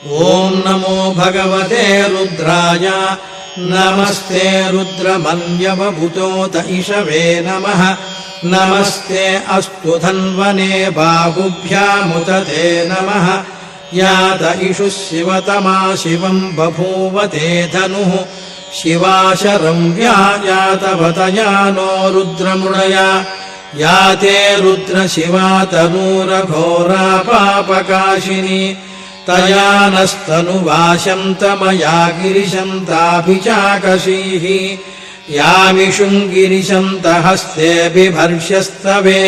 ॐ नमो भगवते रुद्राय नमस्ते रुद्रमन्यवभूतोत इषवे नमः नमस्ते अस्तु धन्वने बाहुभ्यामुत ते नमः यात इषुः शिवतमा शिवम् बभूवते धनुः शिवाशरं व्यायातवतया नो रुद्रमृडया याते रुद्रशिवा तनूरघोरा पापकाशिनी तया नस्तनुवाशन्तमया गिरिशन्ताभिचाकशीः यामिषुङ्गिरिशन्तहस्ते बिभर्ष्यस्तवे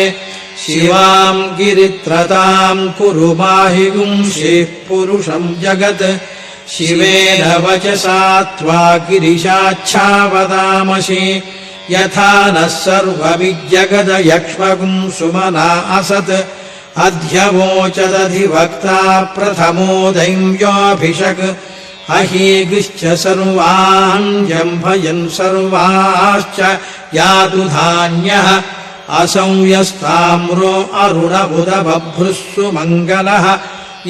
शिवाम् गिरित्रताम् कुरु माहि गुंषिः पुरुषम् जगत् शिवेन वचसा त्वा गिरिशाच्छावदामसि यथा नः सर्वविज्जगदयक्ष्मगुम् सुमना असत् अध्यवोचदधिवक्ता प्रथमो दैव्योऽभिषक् अहीगिश्च सर्वान् जम्भयन् सर्वाश्च यातु धान्यः असंयस्ताम्रो अरुणबुधबभ्रुस्सु मङ्गलः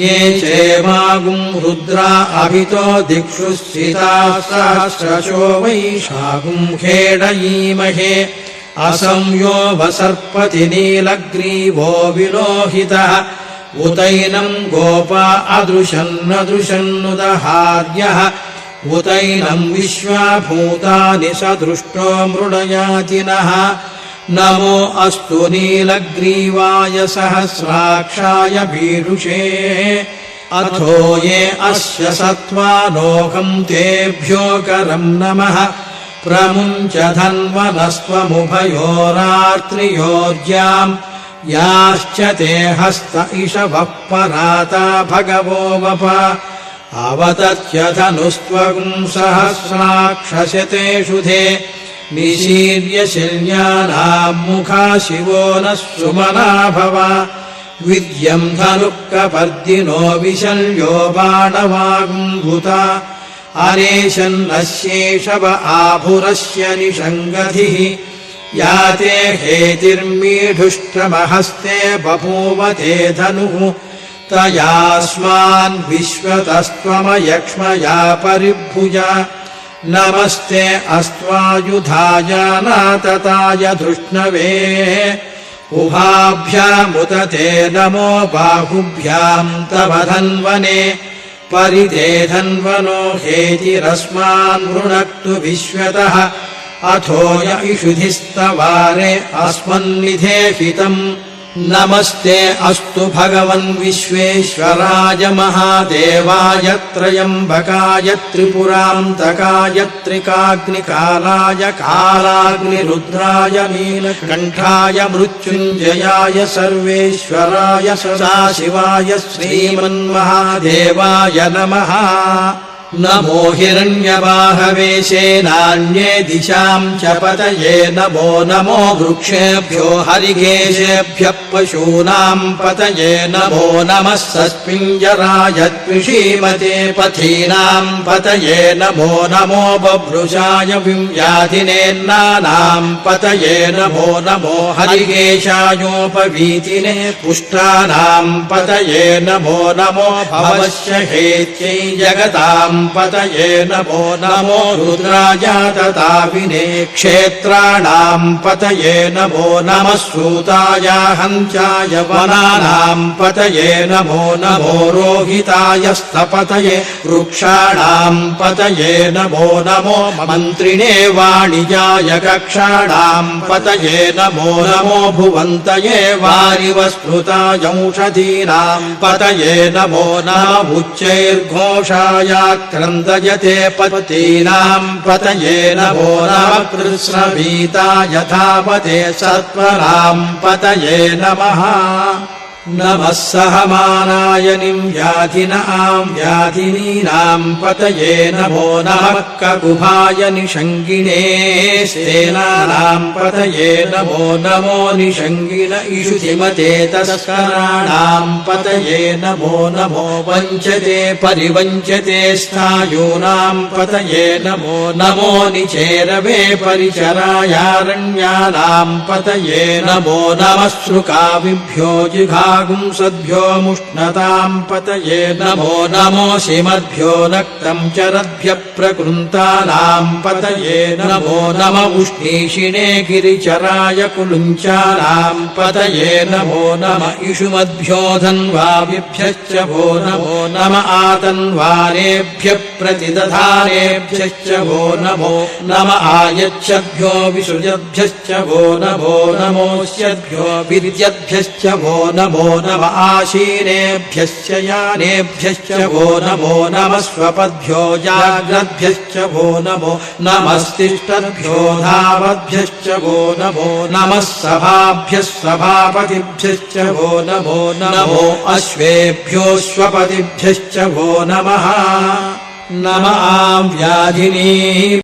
ये चेमागुम् रुद्रा अभितो दिक्षु स्थिताः सहस्रशो वैशागुम् खेडयीमहे असंयो वसर्पति नीलग्रीवो विलोहितः उतैनम् गोपा अदृशन्नदृशन्नुदहार्यः उतैनम् विश्वाभूतानि सदृष्टो मृडयातिनः नमो अस्तु नीलग्रीवाय सहस्राक्षाय भीरुषे अथो ये अस्य सत्त्वानोऽहम् तेभ्यो करम् नमः प्रमुञ्च धन्वनस्त्वमुभयोरार्त्रियोर्ज्याम् याश्च ते हस्त इषवः पराता भगवो वप अवतत्य धनुस्त्वगुम् सहस्राक्षशतेषु धे निशीर्य शिल्यानाम् मुखा शिवो नः सुमना भव विद्यम् धनुःकपर्दिनो विशल्यो बाणवागुम्भुता अनेशन्नस्येषव आभुरस्य निषङ्गधिः याते हेतिर्मीढुष्टमहस्ते बभूवते धनुः तयास्मान् विश्वतस्त्वमयक्ष्मया परिभुजा नमस्ते अस्त्वायुधाय नातताय धृष्णवे उभाभ्यामुत ते नमो बाहुभ्याम् तव धन्वने परिते धन्वनो हेतिरस्मान् वृणक्तु विश्वतः अथो य इषुधिस्तवारे अस्मन्निधेहितम् नमस्ते अस्तु भगवन् विश्वेश्वराय महादेवाय त्रयम्बकाय त्रिपुरान्तकाय त्रिकाग्निकालाय कालाग्निरुद्राय नीलकण्ठाय मृत्युञ्जयाय सर्वेश्वराय सदाशिवाय श्रीमन्महादेवाय नमः नमो हिरण्यवाहवे सेनान्ये दिशाम् च पतये नमो नमो वृक्षेभ्यो हरिकेशेभ्यः पशूनाम् पतये नमो नमः सस्पिञ्जराय त्विषीमते पथीनाम् पतये नमो नमो बभ्रुषाय विव्याधिनेन्नानाम् पतये नमो नमो हरिकेशायोपवीतिने पुष्टानाम् पतये नमो नमो भवस्य हेत्यै जगताम् पतये नमो नमो रुद्राय तताविने क्षेत्राणाम् पतये नमो नमः सूताय हंसाय वनानाम् पतये नमो नमो रोहिताय स्थपतये वृक्षाणाम् पतये नमो नमो मन्त्रिणे वाणिजाय कक्षाणाम् पतये नमो नमो भुवन्तये वारिवस्मृताय औषधीनाम् पतये नमो नमः उच्चैर्घोषाय क्रन्दयते पतीनाम् पतये नमो नमः कृत्स्नवीताय धावते सत्वराम् पतये नमः नमः सहमानाय निव्याधिनाम् व्याधिनीनाम् पतये नमो नमः ककुभाय निषङ्गिणे सेनानाम् पतये नमो नमो निषङ्गिण इषुधिमते तस्कराणाम् पतये नमो नमो वञ्चते परिवञ्चते स्नायूनाम् पतये नमो नमो निचेरवे परिचरायारण्यानाम् पतये नमो नमः श्रुकाविभ्यो जिघा आगुंसद्भ्यो मुष्णताम् पतये नमो नमोऽशिमद्भ्यो नक्तम् चरद्भ्यः प्रकृन्तानाम् पतये नमो नम उष्णीषिणे गिरिचराय कुलुञ्चानाम् पतये नमो नम इषुमद्भ्यो धन्वाविभ्यश्च वो नमो नम आतन्वानेभ्यः प्रतिदधानेभ्यश्च वो नमो नम आयच्छद्भ्यो विसृजद्भ्यश्च वो नमो नमोऽस्यद्भ्यो विर्यद्भ्यश्च वो नमो नम आशीनेभ्यश्च यानेभ्यश्च वो नमो नमः स्वपद्भ्यो जाग्रद्भ्यश्च वो नमो नमस्तिष्ठद्भ्यो धावद्भ्यश्च वो नमो नमः सभाभ्यः सभापतिभ्यश्च वो नमो नमो अश्वेभ्योऽश्वपतिभ्यश्च वो नमः नम आव्याधिनी